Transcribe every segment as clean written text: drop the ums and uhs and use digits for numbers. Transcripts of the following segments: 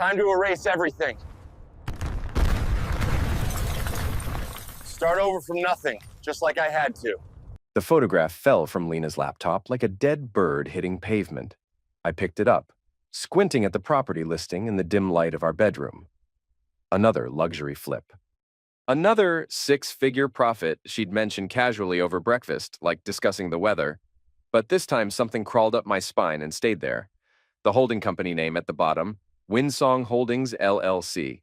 Time to erase everything. Start over from nothing, just like I had to. The photograph fell from Lena's laptop like a dead bird hitting pavement. I picked it up, squinting at the property listing in the dim light of our bedroom. Another luxury flip. Another six-figure profit she'd mentioned casually over breakfast, like discussing the weather. But this time something crawled up my spine and stayed there. The holding company name at the bottom, Winsong Holdings LLC.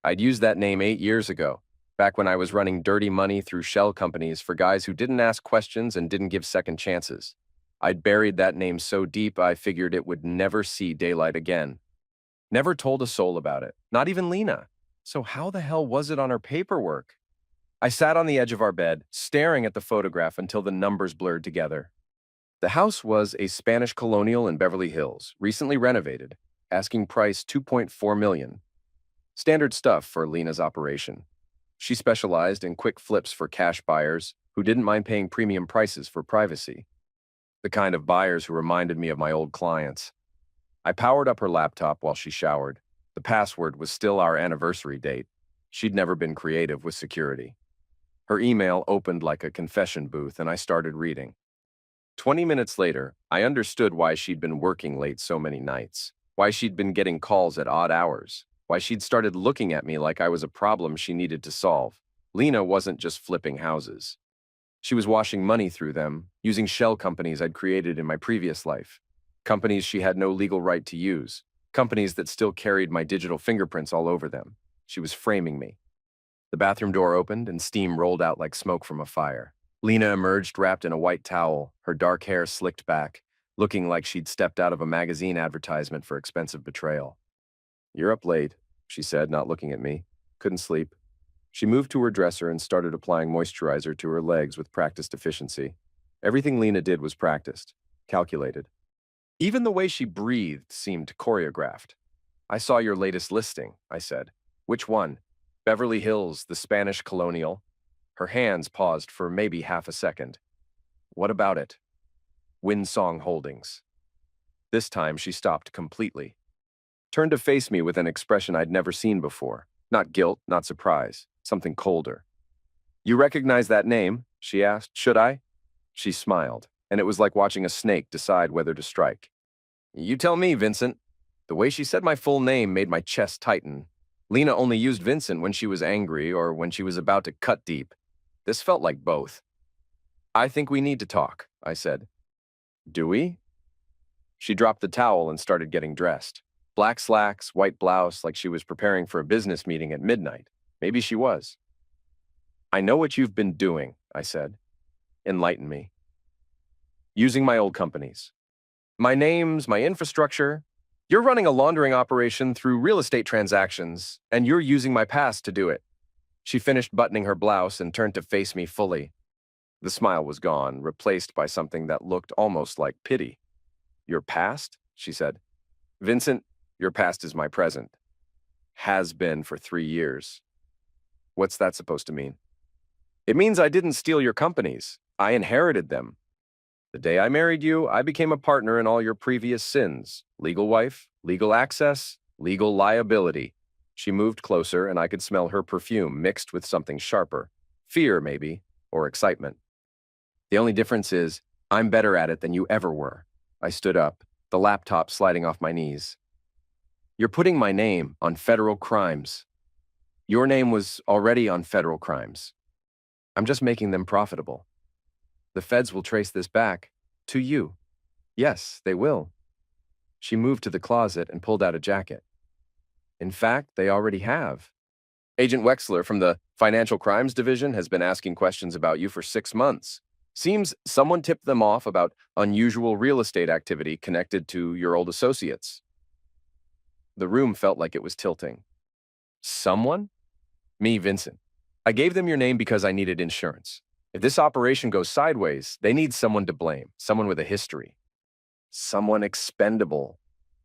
I'd used that name 8 years ago, back when I was running dirty money through shell companies for guys who didn't ask questions and didn't give second chances. I'd buried that name so deep I figured it would never see daylight again. Never told a soul about it, not even Lena. So how the hell was it on her paperwork? I sat on the edge of our bed, staring at the photograph until the numbers blurred together. The house was a Spanish colonial in Beverly Hills, recently renovated, asking price $2.4 million. Standard stuff for Lena's operation. She specialized in quick flips for cash buyers who didn't mind paying premium prices for privacy. The kind of buyers who reminded me of my old clients. I powered up her laptop while she showered. The password was still our anniversary date. She'd never been creative with security. Her email opened like a confession booth, and I started reading. 20 minutes later, I understood why she'd been working late so many nights, why she'd been getting calls at odd hours, why she'd started looking at me like I was a problem she needed to solve. Lena wasn't just flipping houses. She was washing money through them, using shell companies I'd created in my previous life. Companies she had no legal right to use. Companies that still carried my digital fingerprints all over them. She was framing me. The bathroom door opened and steam rolled out like smoke from a fire. Lena emerged wrapped in a white towel, her dark hair slicked back, looking like she'd stepped out of a magazine advertisement for expensive betrayal. "You're up late," she said, not looking at me. "Couldn't sleep." She moved to her dresser and started applying moisturizer to her legs with practiced efficiency. Everything Lena did was practiced, calculated. Even the way she breathed seemed choreographed. "I saw your latest listing," I said. "Which one?" "Beverly Hills, the Spanish colonial." Her hands paused for maybe half a second. "What about it?" "Winsong Holdings." This time she stopped completely. Turned to face me with an expression I'd never seen before. Not guilt, not surprise, something colder. "You recognize that name?" she asked. "Should I?" She smiled, and it was like watching a snake decide whether to strike. "You tell me, Vincent." The way she said my full name made my chest tighten. Lena only used Vincent when she was angry or when she was about to cut deep. This felt like both. "I think we need to talk," I said. "Do we?" She dropped the towel and started getting dressed. Black slacks, white blouse, like she was preparing for a business meeting at midnight. Maybe she was. "I know what you've been doing," I said. "Enlighten me." "Using my old companies. My names, my infrastructure. You're running a laundering operation through real estate transactions, and you're using my past to do it." She finished buttoning her blouse and turned to face me fully. The smile was gone, replaced by something that looked almost like pity. "Your past?" she said. "Vincent, your past is my present. Has been for 3 years." "What's that supposed to mean?" "It means I didn't steal your companies. I inherited them. The day I married you, I became a partner in all your previous sins. Legal wife, legal access, legal liability." She moved closer, and I could smell her perfume mixed with something sharper. Fear, maybe, or excitement. "The only difference is, I'm better at it than you ever were." I stood up, the laptop sliding off my knees. "You're putting my name on federal crimes. Your name was already on federal crimes. I'm just making them profitable. The feds will trace this back to you. Yes, they will." She moved to the closet and pulled out a jacket. "In fact, they already have. Agent Wexler from the Financial Crimes Division has been asking questions about you for 6 months. Seems someone tipped them off about unusual real estate activity connected to your old associates." The room felt like it was tilting. "Someone?" "Me, Vincent. I gave them your name because I needed insurance. If this operation goes sideways, they need someone to blame, someone with a history. Someone expendable."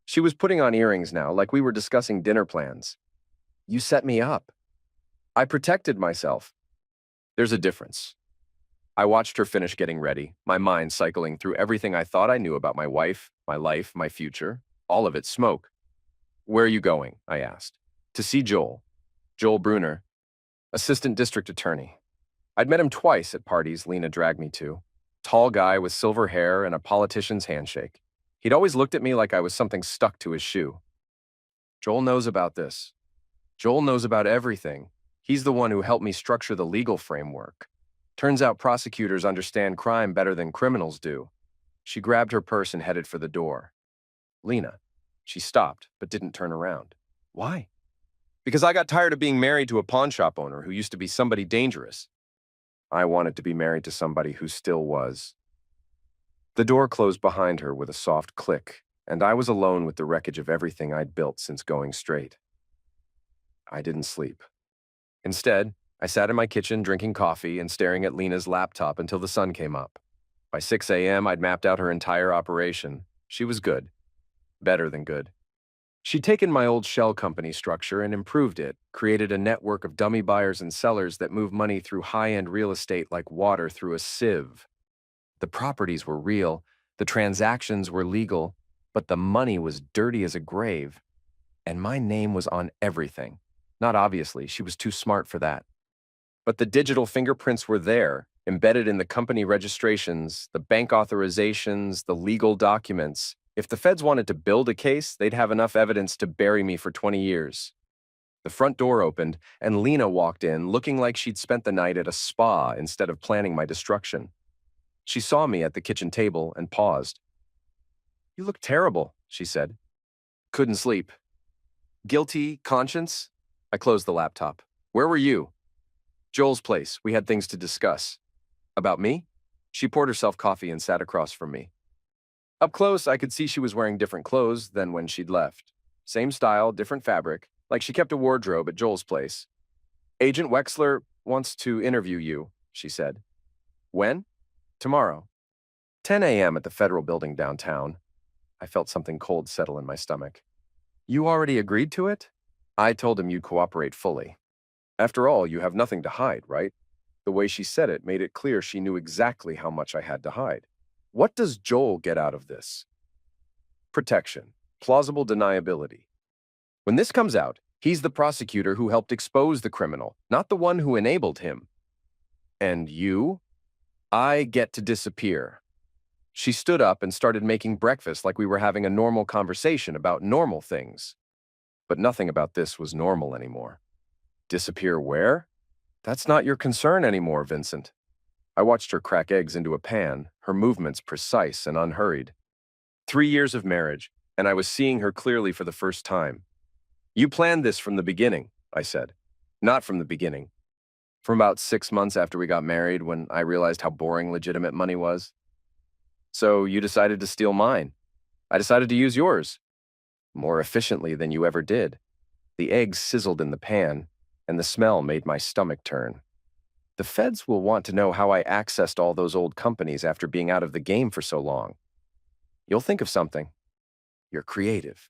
She was putting on earrings now, like we were discussing dinner plans. "You set me up. I protected myself." "There's a difference." I watched her finish getting ready, my mind cycling through everything I thought I knew about my wife, my life, my future, all of it smoke. Where are you going? I asked. To see Joel. Joel Bruner, assistant district attorney. I'd met him twice at parties Lena dragged me to. Tall guy with silver hair and a politician's handshake. He'd always looked at me like I was something stuck to his shoe. Joel knows about this. Joel knows about everything. He's the one who helped me structure the legal framework. Turns out prosecutors understand crime better than criminals do. She grabbed her purse and headed for the door. Lena. She stopped, but didn't turn around. Why? Because I got tired of being married to a pawn shop owner who used to be somebody dangerous. I wanted to be married to somebody who still was. The door closed behind her with a soft click, and I was alone with the wreckage of everything I'd built since going straight. I didn't sleep. Instead, I sat in my kitchen drinking coffee and staring at Lena's laptop until the sun came up. By 6 a.m., I'd mapped out her entire operation. She was good. Better than good. She'd taken my old shell company structure and improved it, created a network of dummy buyers and sellers that move money through high-end real estate like water through a sieve. The properties were real, the transactions were legal, but the money was dirty as a grave. And my name was on everything. Not obviously, she was too smart for that. But the digital fingerprints were there, embedded in the company registrations, the bank authorizations, the legal documents. If the feds wanted to build a case, they'd have enough evidence to bury me for 20 years. The front door opened, and Lena walked in, looking like she'd spent the night at a spa instead of planning my destruction. She saw me at the kitchen table and paused. "You look terrible," she said. "Couldn't sleep." Guilty conscience? I closed the laptop. "Where were you?" "Joel's place. We had things to discuss." "About me?" She poured herself coffee and sat across from me. Up close, I could see she was wearing different clothes than when she'd left. Same style, different fabric, like she kept a wardrobe at Joel's place. "Agent Wexler wants to interview you," she said. "When?" "Tomorrow." 10 a.m. at the Federal Building downtown. I felt something cold settle in my stomach. "You already agreed to it?" I told him you'd cooperate fully. After all, you have nothing to hide, right? The way she said it made it clear she knew exactly how much I had to hide. What does Joel get out of this? Protection. Plausible deniability. When this comes out, he's the prosecutor who helped expose the criminal, not the one who enabled him. And you? I get to disappear. She stood up and started making breakfast like we were having a normal conversation about normal things. But nothing about this was normal anymore. Disappear where? That's not your concern anymore, Vincent. I watched her crack eggs into a pan, her movements precise and unhurried. 3 years of marriage, and I was seeing her clearly for the first time. You planned this from the beginning, I said. Not from the beginning. From about 6 months after we got married, when I realized how boring legitimate money was. So you decided to steal mine. I decided to use yours. More efficiently than you ever did. The eggs sizzled in the pan, and the smell made my stomach turn. The feds will want to know how I accessed all those old companies after being out of the game for so long. You'll think of something. You're creative.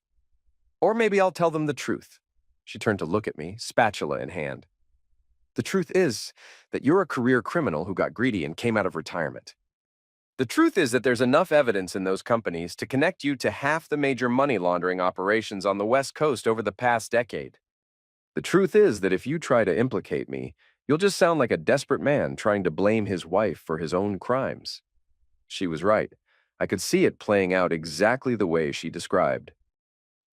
Or maybe I'll tell them the truth. She turned to look at me, spatula in hand. The truth is that you're a career criminal who got greedy and came out of retirement. The truth is that there's enough evidence in those companies to connect you to half the major money laundering operations on the West Coast over the past decade. The truth is that if you try to implicate me, you'll just sound like a desperate man trying to blame his wife for his own crimes. She was right. I could see it playing out exactly the way she described.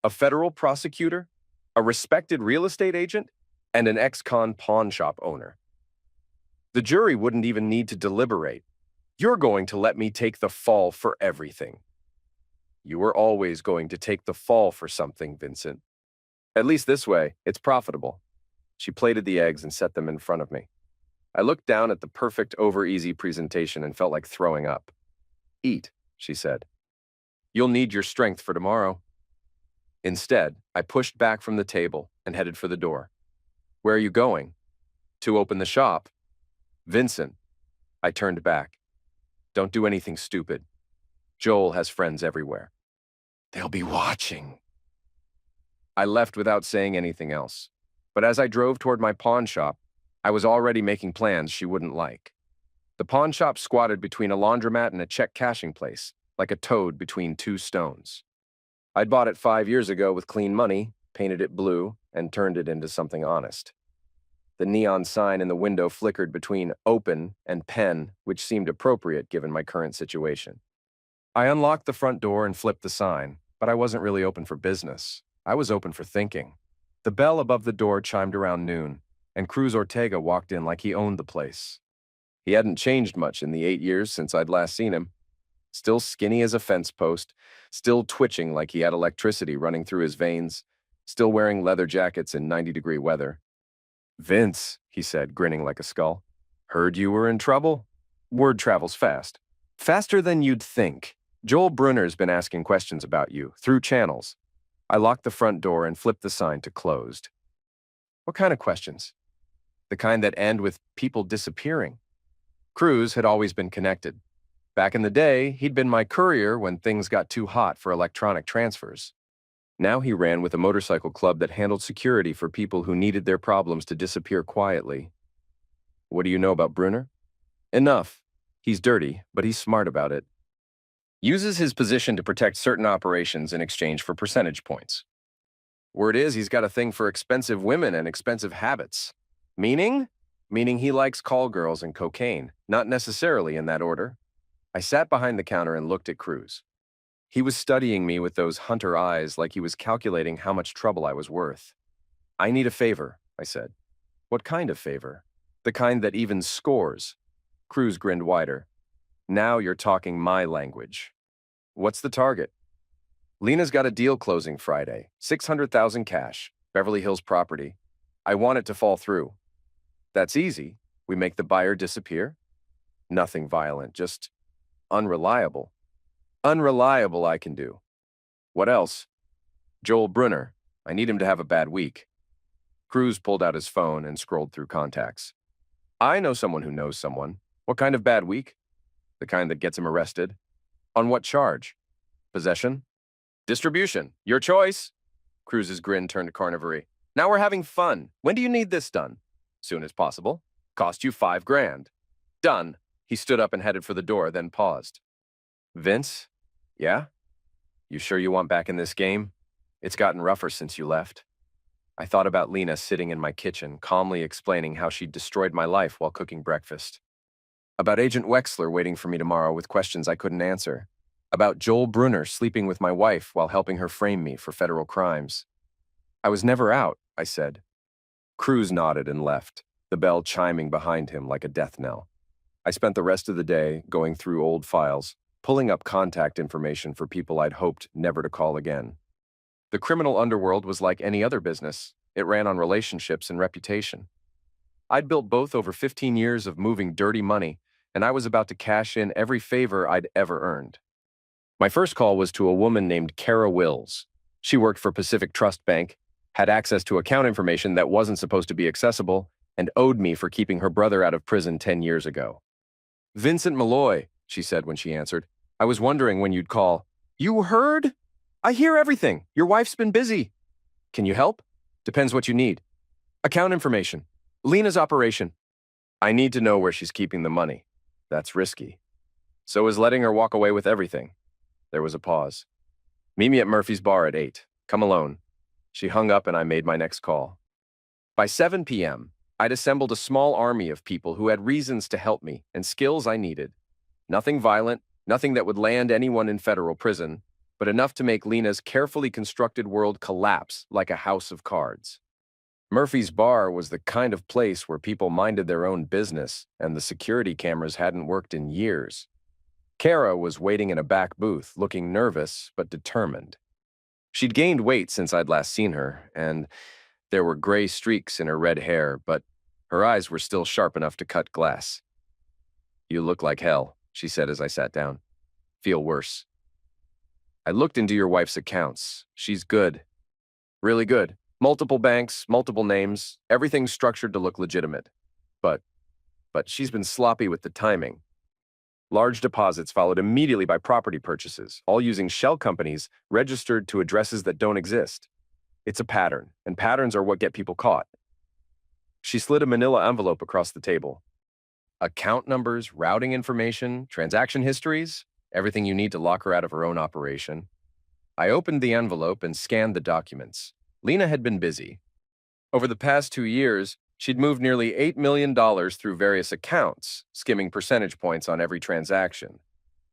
A federal prosecutor, a respected real estate agent, and an ex-con pawn shop owner. The jury wouldn't even need to deliberate. You're going to let me take the fall for everything. You were always going to take the fall for something, Vincent. At least this way, it's profitable. She plated the eggs and set them in front of me. I looked down at the perfect over-easy presentation and felt like throwing up. Eat, she said. You'll need your strength for tomorrow. Instead, I pushed back from the table and headed for the door. Where are you going? To open the shop. Vincent. I turned back. Don't do anything stupid. Joel has friends everywhere. They'll be watching. I left without saying anything else. But as I drove toward my pawn shop, I was already making plans she wouldn't like. The pawn shop squatted between a laundromat and a check cashing place, like a toad between two stones. I'd bought it 5 years ago with clean money, painted it blue, and turned it into something honest. The neon sign in the window flickered between open and pen, which seemed appropriate given my current situation. I unlocked the front door and flipped the sign, but I wasn't really open for business. I was open for thinking. The bell above the door chimed around noon, and Cruz Ortega walked in like he owned the place. He hadn't changed much in the 8 years since I'd last seen him. Still skinny as a fence post, still twitching like he had electricity running through his veins, still wearing leather jackets in 90-degree weather. "Vince," he said, grinning like a skull. "Heard you were in trouble? Word travels fast. Faster than you'd think. Joel Brunner's been asking questions about you, through channels." I locked the front door and flipped the sign to closed. "What kind of questions?" "The kind that end with people disappearing." Cruz had always been connected. Back in the day, he'd been my courier when things got too hot for electronic transfers. Now he ran with a motorcycle club that handled security for people who needed their problems to disappear quietly. "What do you know about Brunner?" "Enough. He's dirty, but he's smart about it. Uses his position to protect certain operations in exchange for percentage points. Word is he's got a thing for expensive women and expensive habits." "Meaning?" "Meaning he likes call girls and cocaine, not necessarily in that order." I sat behind the counter and looked at Cruz. He was studying me with those hunter eyes like he was calculating how much trouble I was worth. "I need a favor," I said. "What kind of favor?" "The kind that even scores." Cruz grinned wider. "Now you're talking my language." "What's the target?" "Lena's got a deal closing Friday, 600,000 cash, Beverly Hills property. I want it to fall through." "That's easy. We make the buyer disappear?" "Nothing violent, just unreliable." "Unreliable I can do." "What else?" "Joel Brunner. I need him to have a bad week." Cruz pulled out his phone and scrolled through contacts. "I know someone who knows someone. What kind of bad week?" "The kind that gets him arrested." "On what charge?" "Possession." "Distribution. Your choice." Cruz's grin turned to carnivory. "Now we're having fun. When do you need this done?" "Soon as possible. Cost you $5,000. "Done." He stood up and headed for the door, then paused. "Vince? Yeah? You sure you want back in this game? It's gotten rougher since you left." I thought about Lena sitting in my kitchen, calmly explaining how she'd destroyed my life while cooking breakfast. About Agent Wexler waiting for me tomorrow with questions I couldn't answer. About Joel Brunner sleeping with my wife while helping her frame me for federal crimes. "I was never out," I said. Cruz nodded and left, the bell chiming behind him like a death knell. I spent the rest of the day going through old files, pulling up contact information for people I'd hoped never to call again. The criminal underworld was like any other business. It ran on relationships and reputation. I'd built both over 15 years of moving dirty money, and I was about to cash in every favor I'd ever earned. My first call was to a woman named Kara Wills. She worked for Pacific Trust Bank, had access to account information that wasn't supposed to be accessible, and owed me for keeping her brother out of prison 10 years ago. "Vincent Malloy," she said when she answered. "I was wondering when you'd call." "You heard? I hear everything. Your wife's been busy." "Can you help?" "Depends what you need." "Account information. Lena's operation." "I need to know where she's keeping the money." "That's risky." "So is letting her walk away with everything." There was a pause. "Meet me at Murphy's bar at 8. Come alone." She hung up and I made my next call. By 7 p.m., I'd assembled a small army of people who had reasons to help me and skills I needed. Nothing violent, nothing that would land anyone in federal prison, but enough to make Lena's carefully constructed world collapse like a house of cards. Murphy's bar was the kind of place where people minded their own business and the security cameras hadn't worked in years. Kara was waiting in a back booth, looking nervous but determined. She'd gained weight since I'd last seen her, and there were gray streaks in her red hair, but her eyes were still sharp enough to cut glass. "You look like hell," she said as I sat down. "Feel worse." "I looked into your wife's accounts. She's good. Really good. Multiple banks, multiple names, everything structured to look legitimate. But she's been sloppy with the timing. Large deposits followed immediately by property purchases, all using shell companies registered to addresses that don't exist. It's a pattern, and patterns are what get people caught." She slid a manila envelope across the table. "Account numbers, routing information, transaction histories, everything you need to lock her out of her own operation." I opened the envelope and scanned the documents. Lena had been busy. Over the past 2 years, she'd moved nearly $8 million through various accounts, skimming percentage points on every transaction.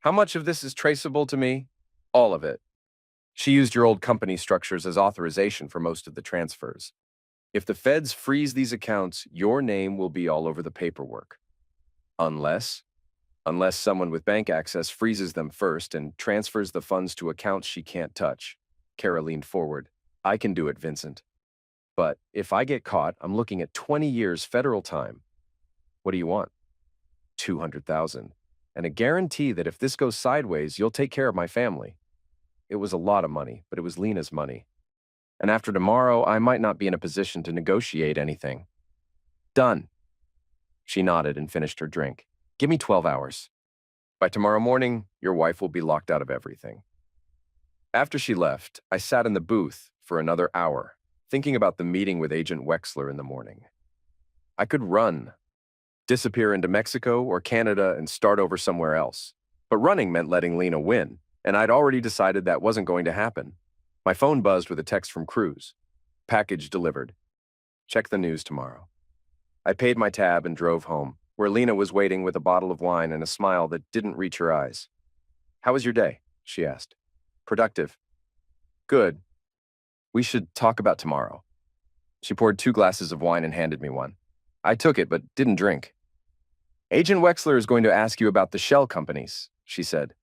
How much of this is traceable to me? All of it. She used your old company structures as authorization for most of the transfers. If the feds freeze these accounts, your name will be all over the paperwork. Unless someone with bank access freezes them first and transfers the funds to accounts she can't touch. Kara leaned forward. I can do it, Vincent. But if I get caught, I'm looking at 20 years federal time. What do you want? 200,000. And a guarantee that if this goes sideways, you'll take care of my family. It was a lot of money, but it was Lena's money. And after tomorrow, I might not be in a position to negotiate anything. Done. She nodded and finished her drink. Give me 12 hours. By tomorrow morning, your wife will be locked out of everything. After she left, I sat in the booth for another hour, thinking about the meeting with Agent Wexler in the morning. I could run, disappear into Mexico or Canada and start over somewhere else. But running meant letting Lena win, and I'd already decided that wasn't going to happen. My phone buzzed with a text from Cruz. Package delivered. Check the news tomorrow. I paid my tab and drove home, where Lena was waiting with a bottle of wine and a smile that didn't reach her eyes. How was your day? She asked. Productive. Good. We should talk about tomorrow. She poured 2 glasses of wine and handed me one. I took it, but didn't drink. Agent Wexler is going to ask you about the shell companies, she said.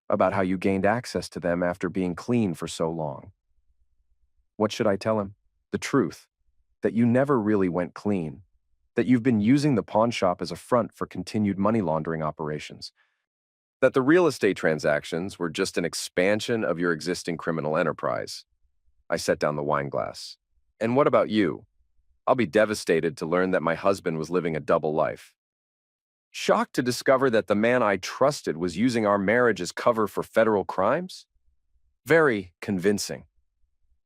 About how you gained access to them after being clean for so long. What should I tell him? The truth. That you never really went clean. That you've been using the pawn shop as a front for continued money laundering operations. That the real estate transactions were just an expansion of your existing criminal enterprise. I set down the wine glass. And what about you? I'll be devastated to learn that my husband was living a double life. Shocked to discover that the man I trusted was using our marriage as cover for federal crimes? Very convincing.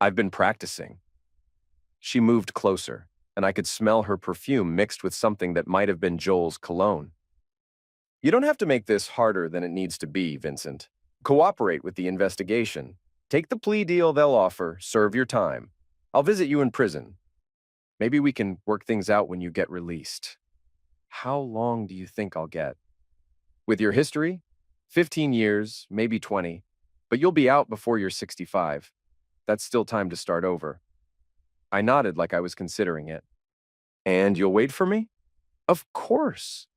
I've been practicing. She moved closer, and I could smell her perfume mixed with something that might have been Joel's cologne. You don't have to make this harder than it needs to be, Vincent. Cooperate with the investigation. Take the plea deal they'll offer, serve your time. I'll visit you in prison. Maybe we can work things out when you get released. How long do you think I'll get? With your history? 15 years, maybe 20. But you'll be out before you're 65. That's still time to start over. I nodded like I was considering it. And you'll wait for me? Of course.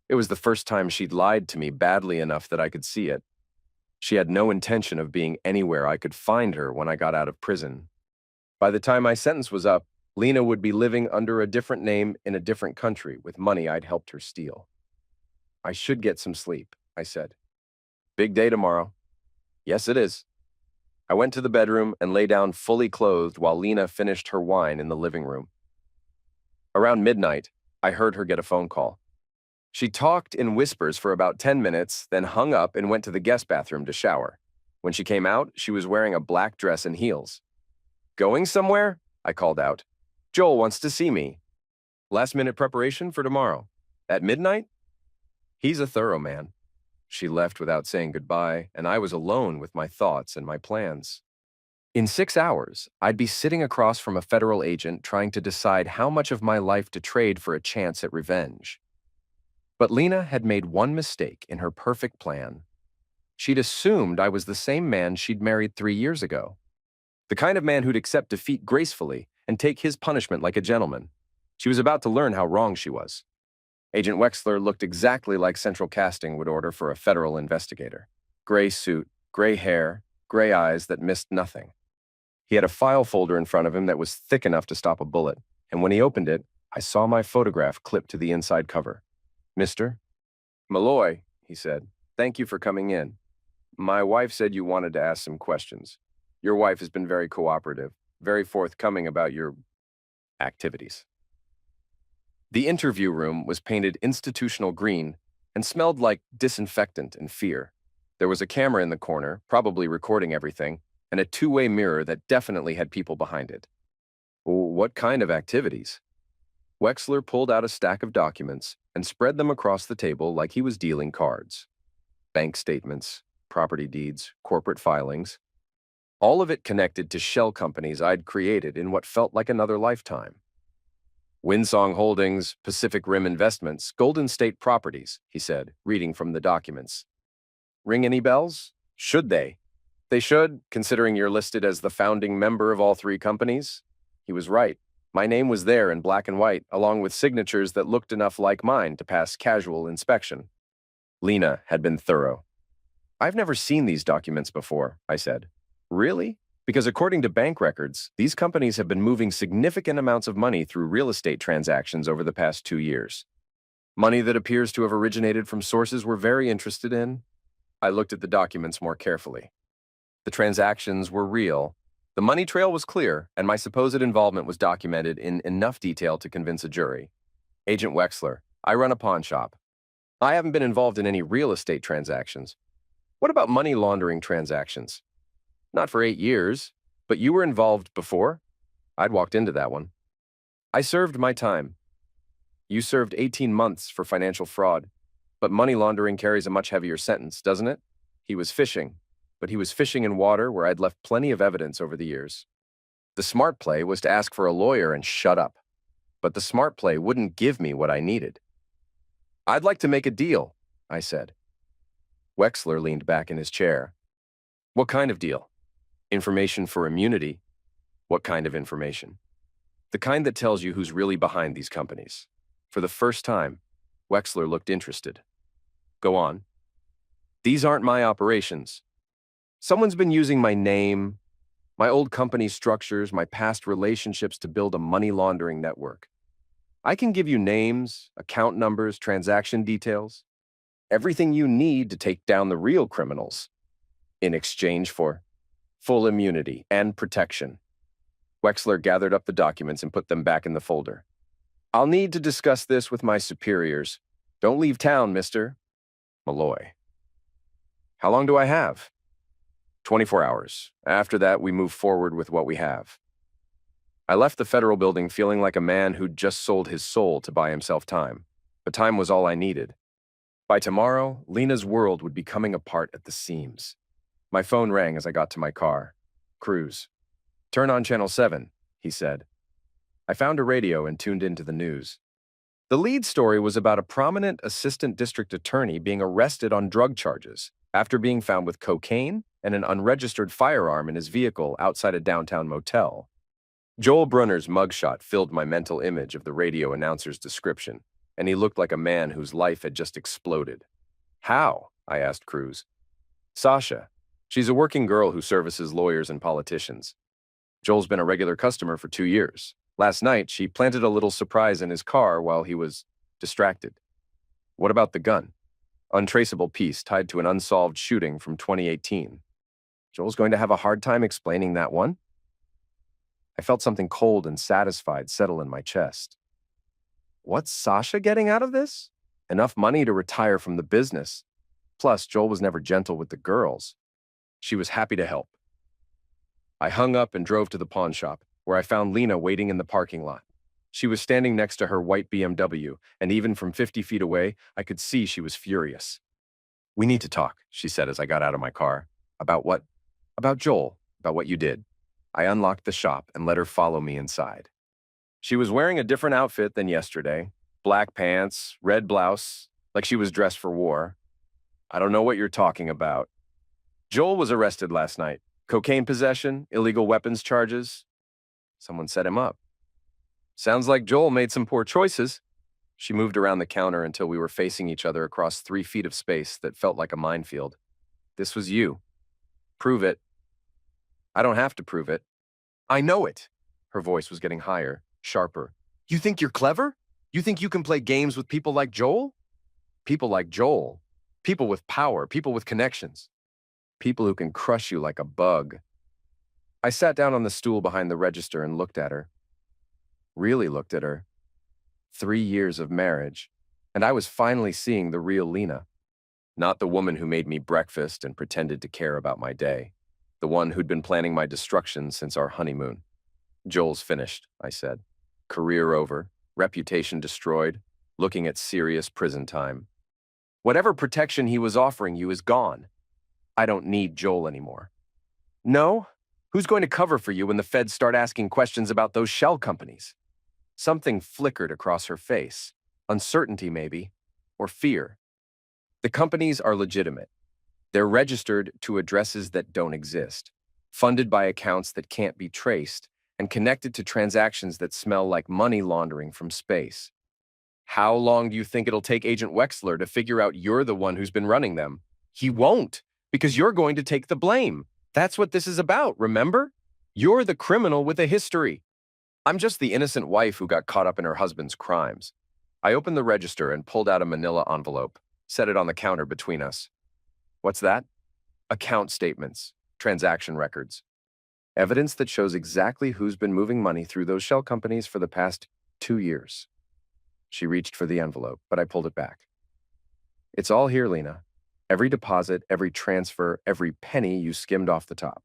It was the first time she'd lied to me badly enough that I could see it. She had no intention of being anywhere I could find her when I got out of prison. By the time my sentence was up, Lena would be living under a different name in a different country with money I'd helped her steal. I should get some sleep, I said. Big day tomorrow. Yes, it is. I went to the bedroom and lay down fully clothed while Lena finished her wine in the living room. Around midnight, I heard her get a phone call. She talked in whispers for about 10 minutes, then hung up and went to the guest bathroom to shower. When she came out, she was wearing a black dress and heels. Going somewhere? I called out. Joel wants to see me. Last-minute preparation for tomorrow. At midnight? He's a thorough man. She left without saying goodbye, and I was alone with my thoughts and my plans. In 6 hours, I'd be sitting across from a federal agent trying to decide how much of my life to trade for a chance at revenge. But Lena had made one mistake in her perfect plan. She'd assumed I was the same man she'd married 3 years ago. The kind of man who'd accept defeat gracefully and take his punishment like a gentleman. She was about to learn how wrong she was. Agent Wexler looked exactly like Central Casting would order for a federal investigator. Gray suit, gray hair, gray eyes that missed nothing. He had a file folder in front of him that was thick enough to stop a bullet, and when he opened it, I saw my photograph clipped to the inside cover. Mr. Malloy, he said, thank you for coming in. My wife said you wanted to ask some questions. Your wife has been very cooperative, very forthcoming about your activities. The interview room was painted institutional green and smelled like disinfectant and fear. There was a camera in the corner, probably recording everything, and a two-way mirror that definitely had people behind it. What kind of activities? Wexler pulled out a stack of documents and spread them across the table like he was dealing cards. Bank statements, property deeds, corporate filings. All of it connected to shell companies I'd created in what felt like another lifetime. Winsong Holdings, Pacific Rim Investments, Golden State Properties, he said, reading from the documents. Ring any bells? Should they? They should, considering you're listed as the founding member of all three companies. He was right. My name was there in black and white, along with signatures that looked enough like mine to pass casual inspection. Lena had been thorough. I've never seen these documents before, I said. Really? Because according to bank records, these companies have been moving significant amounts of money through real estate transactions over the past 2 years. Money that appears to have originated from sources we're very interested in. I looked at the documents more carefully. The transactions were real. The money trail was clear, and my supposed involvement was documented in enough detail to convince a jury. Agent Wexler, I run a pawn shop. I haven't been involved in any real estate transactions. What about money laundering transactions? Not for 8 years, but you were involved before? I'd walked into that one. I served my time. You served 18 months for financial fraud, but money laundering carries a much heavier sentence, doesn't it? He was fishing, but he was fishing in water where I'd left plenty of evidence over the years. The smart play was to ask for a lawyer and shut up, but the smart play wouldn't give me what I needed. I'd like to make a deal, I said. Wexler leaned back in his chair. What kind of deal? Information for immunity. What kind of information? The kind that tells you who's really behind these companies. For the first time, Wexler looked interested. Go on. These aren't my operations. Someone's been using my name, my old company structures, my past relationships to build a money laundering network. I can give you names, account numbers, transaction details, everything you need to take down the real criminals, in exchange for full immunity and protection. Wexler gathered up the documents and put them back in the folder. I'll need to discuss this with my superiors. Don't leave town, Mr. Malloy. How long do I have? 24 hours. After that, we move forward with what we have. I left the federal building feeling like a man who'd just sold his soul to buy himself time. But time was all I needed. By tomorrow, Lena's world would be coming apart at the seams. My phone rang as I got to my car. Cruz. Turn on Channel 7, he said. I found a radio and tuned into the news. The lead story was about a prominent assistant district attorney being arrested on drug charges after being found with cocaine and an unregistered firearm in his vehicle outside a downtown motel. Joel Brunner's mugshot filled my mental image of the radio announcer's description, and he looked like a man whose life had just exploded. How? I asked Cruz. Sasha. She's a working girl who services lawyers and politicians. Joel's been a regular customer for 2 years. Last night, she planted a little surprise in his car while he was distracted. What about the gun? Untraceable piece tied to an unsolved shooting from 2018. Joel's going to have a hard time explaining that one. I felt something cold and satisfied settle in my chest. What's Sasha getting out of this? Enough money to retire from the business. Plus, Joel was never gentle with the girls. She was happy to help. I hung up and drove to the pawn shop, where I found Lena waiting in the parking lot. She was standing next to her white BMW, and even from 50 feet away, I could see she was furious. We need to talk, she said as I got out of my car. About what? About Joel, about what you did. I unlocked the shop and let her follow me inside. She was wearing a different outfit than yesterday. Black pants, red blouse, like she was dressed for war. I don't know what you're talking about. Joel was arrested last night. Cocaine possession, illegal weapons charges. Someone set him up. Sounds like Joel made some poor choices. She moved around the counter until we were facing each other across 3 feet of space that felt like a minefield. This was you. Prove it. I don't have to prove it. I know it. Her voice was getting higher, sharper. You think you're clever? You think you can play games with people like Joel? People like Joel. People with power, people with connections. People who can crush you like a bug. I sat down on the stool behind the register and looked at her. Really looked at her. 3 years of marriage, and I was finally seeing the real Lena. Not the woman who made me breakfast and pretended to care about my day. The one who'd been planning my destruction since our honeymoon. Joel's finished, I said. Career over, reputation destroyed, looking at serious prison time. Whatever protection he was offering you is gone. I don't need Joel anymore. No, Who's going to cover for you when the feds start asking questions about those shell companies? Something flickered across her face. Uncertainty, maybe, or fear. The companies are legitimate. They're registered to addresses that don't exist, funded by accounts that can't be traced, and connected to transactions that smell like money laundering from space. How long do you think it'll take Agent Wexler to figure out you're the one who's been running them? He won't, because you're going to take the blame. That's what this is about, remember? You're the criminal with a history. I'm just the innocent wife who got caught up in her husband's crimes. I opened the register and pulled out a manila envelope, set it on the counter between us. What's that? Account statements, transaction records. Evidence that shows exactly who's been moving money through those shell companies for the past 2 years. She reached for the envelope, but I pulled it back. It's all here, Lena. Every deposit, every transfer, every penny you skimmed off the top.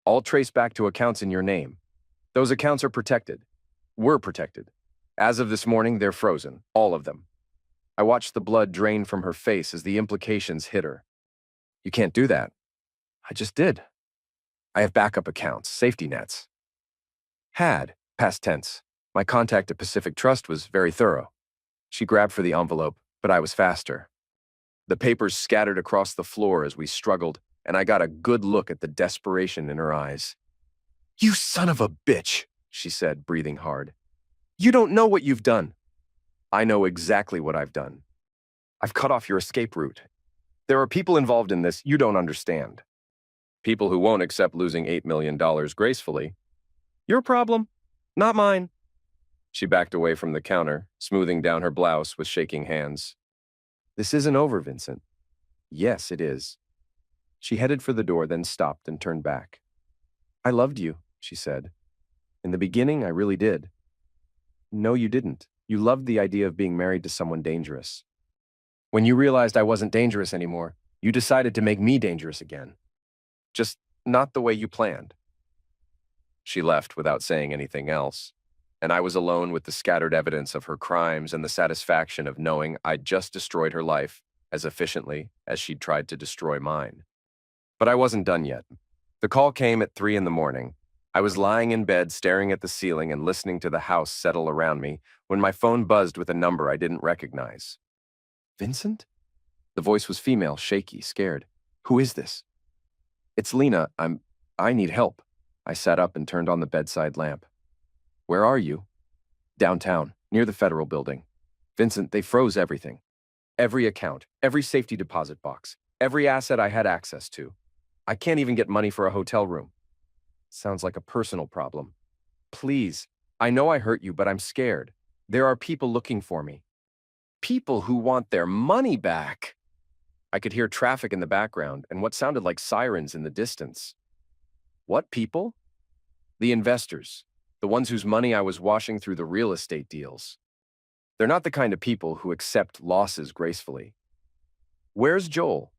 All traced back to accounts in your name. Those accounts are protected. We're protected. As of this morning, they're frozen, all of them. I watched the blood drain from her face as the implications hit her. You can't do that. I just did. I have backup accounts, safety nets. Had, past tense. My contact at Pacific Trust was very thorough. She grabbed for the envelope, but I was faster. The papers scattered across the floor as we struggled, and I got a good look at the desperation in her eyes. You son of a bitch, she said, breathing hard. You don't know what you've done. I know exactly what I've done. I've cut off your escape route. There are people involved in this you don't understand. People who won't accept losing $8 million gracefully. Your problem, not mine. She backed away from the counter, smoothing down her blouse with shaking hands. This isn't over, Vincent. Yes, it is. She headed for the door, then stopped and turned back. I loved you, she said. In the beginning, I really did. No, you didn't. You loved the idea of being married to someone dangerous. When you realized I wasn't dangerous anymore, you decided to make me dangerous again. Just not the way you planned. She left without saying anything else, and I was alone with the scattered evidence of her crimes and the satisfaction of knowing I'd just destroyed her life as efficiently as she'd tried to destroy mine. But I wasn't done yet. The call came at 3 in the morning. I was lying in bed staring at the ceiling and listening to the house settle around me when my phone buzzed with a number I didn't recognize. Vincent? The voice was female, shaky, scared. Who is this? It's Lena. I need help. I sat up and turned on the bedside lamp. Where are you? Downtown, near the federal building. Vincent, they froze everything. Every account, every safety deposit box, every asset I had access to. I can't even get money for a hotel room. Sounds like a personal problem. Please, I know I hurt you, but I'm scared. There are people looking for me. People who want their money back. I could hear traffic in the background and what sounded like sirens in the distance. What people? The investors, the ones whose money I was washing through the real estate deals. They're not the kind of people who accept losses gracefully. Where's Joel?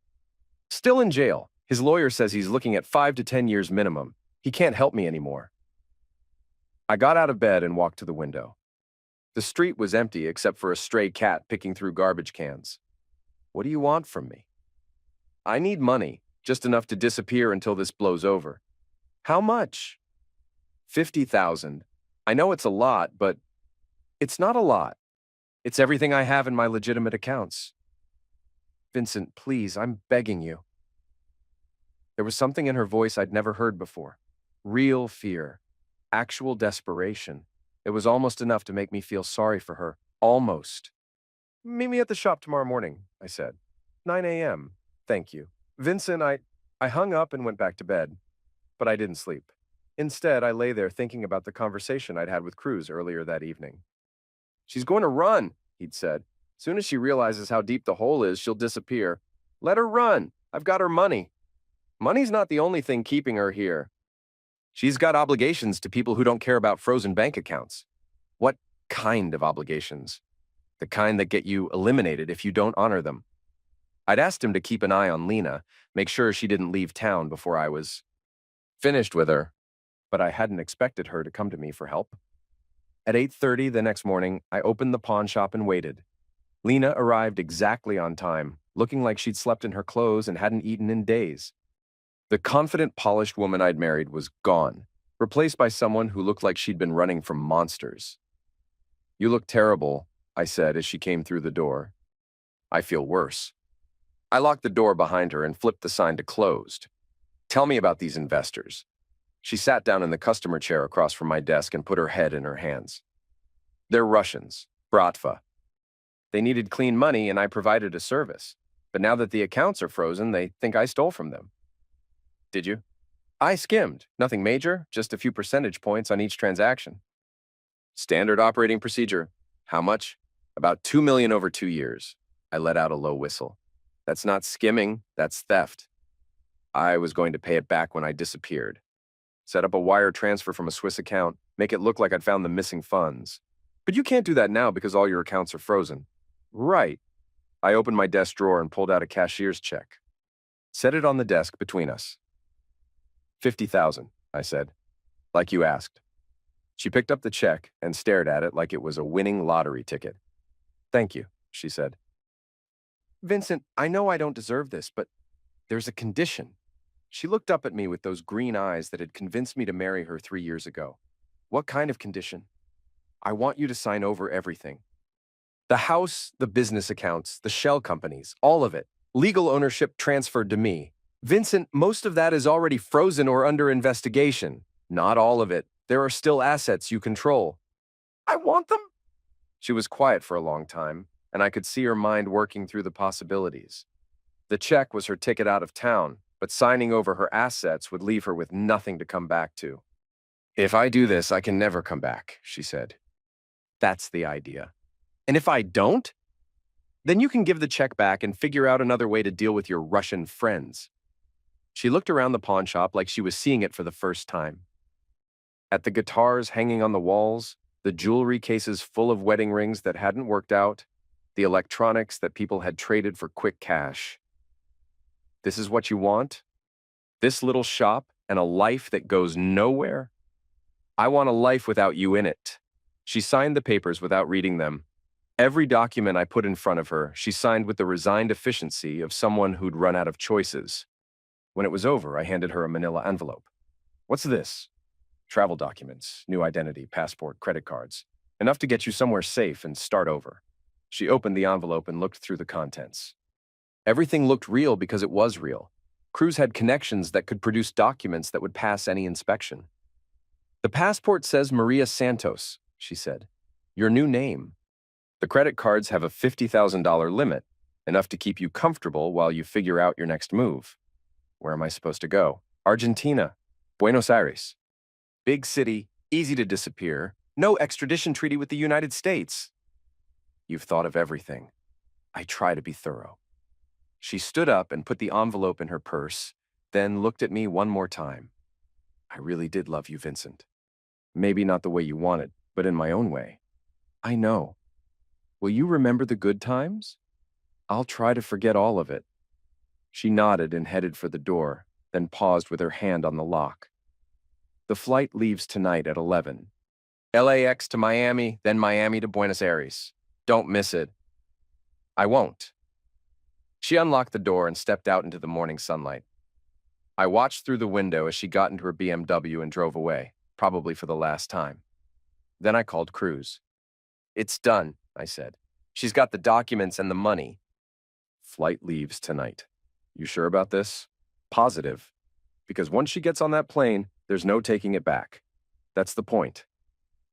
Still in jail. His lawyer says he's looking at 5 to 10 years minimum. He can't help me anymore. I got out of bed and walked to the window. The street was empty except for a stray cat picking through garbage cans. What do you want from me? I need money, just enough to disappear until this blows over. How much? 50,000. I know it's a lot, but it's not a lot. It's everything I have in my legitimate accounts. Vincent, please, I'm begging you. There was something in her voice I'd never heard before. Real fear. Actual desperation. It was almost enough to make me feel sorry for her. Almost. Meet me at the shop tomorrow morning, I said. 9 a.m. Thank you. Vincent, I hung up and went back to bed. But I didn't sleep. Instead, I lay there thinking about the conversation I'd had with Cruz earlier that evening. She's going to run, he'd said. Soon as she realizes how deep the hole is, she'll disappear. Let her run. I've got her money. Money's not the only thing keeping her here. She's got obligations to people who don't care about frozen bank accounts. What kind of obligations? The kind that get you eliminated if you don't honor them. I'd asked him to keep an eye on Lena, make sure she didn't leave town before I was finished with her, but I hadn't expected her to come to me for help. At 8:30 the next morning, I opened the pawn shop and waited. Lena arrived exactly on time, looking like she'd slept in her clothes and hadn't eaten in days. The confident, polished woman I'd married was gone, replaced by someone who looked like she'd been running from monsters. "You look terrible," I said as she came through the door. "I feel worse." I locked the door behind her and flipped the sign to closed. "Tell me about these investors." She sat down in the customer chair across from my desk and put her head in her hands. "They're Russians, Bratva. They needed clean money and I provided a service. But now that the accounts are frozen, they think I stole from them." "Did you?" "I skimmed. Nothing major, just a few percentage points on each transaction." "Standard operating procedure. How much?" "About 2 million over 2 years." I let out a low whistle. "That's not skimming, that's theft. I was going to pay it back when I disappeared. Set up a wire transfer from a Swiss account, make it look like I'd found the missing funds. But you can't do that now because all your accounts are frozen." "Right." I opened my desk drawer and pulled out a cashier's check. "Set it on the desk between us." 50,000, I said. "Like you asked." She picked up the check and stared at it like it was a winning lottery ticket. "Thank you," she said. "Vincent, I know I don't deserve this, but there's a condition." She looked up at me with those green eyes that had convinced me to marry her 3 years ago. "What kind of condition?" "I want you to sign over everything. The house, the business accounts, the shell companies, all of it. Legal ownership transferred to me. Vincent, most of that is already frozen or under investigation. Not all of it. There are still assets you control." "I want them." She was quiet for a long time, and I could see her mind working through the possibilities. The check was her ticket out of town, but signing over her assets would leave her with nothing to come back to. "If I do this, I can never come back," she said. "That's the idea." "And if I don't?" "Then you can give the check back and figure out another way to deal with your Russian friends." She looked around the pawn shop like she was seeing it for the first time. At the guitars hanging on the walls, the jewelry cases full of wedding rings that hadn't worked out, the electronics that people had traded for quick cash. "This is what you want? This little shop and a life that goes nowhere? I want a life without you in it." She signed the papers without reading them. Every document I put in front of her, she signed with the resigned efficiency of someone who'd run out of choices. When it was over, I handed her a manila envelope. "What's this?" "Travel documents, new identity, passport, credit cards. Enough to get you somewhere safe and start over." She opened the envelope and looked through the contents. Everything looked real because it was real. Cruz had connections that could produce documents that would pass any inspection. "The passport says Maria Santos," she said. "Your new name. The credit cards have a $50,000 limit, enough to keep you comfortable while you figure out your next move." "Where am I supposed to go?" "Argentina. Buenos Aires. Big city, easy to disappear, no extradition treaty with the United States." "You've thought of everything." "I try to be thorough." She stood up and put the envelope in her purse, then looked at me one more time. "I really did love you, Vincent. Maybe not the way you wanted, but in my own way." "I know. Will you remember the good times?" "I'll try to forget all of it." She nodded and headed for the door, then paused with her hand on the lock. "The flight leaves tonight at 11. LAX to Miami, then Miami to Buenos Aires. Don't miss it." "I won't." She unlocked the door and stepped out into the morning sunlight. I watched through the window as she got into her BMW and drove away, probably for the last time. Then I called Cruz. "It's done," I said. "She's got the documents and the money." "Flight leaves tonight. You sure about this?" "Positive. Because once she gets on that plane, there's no taking it back. That's the point."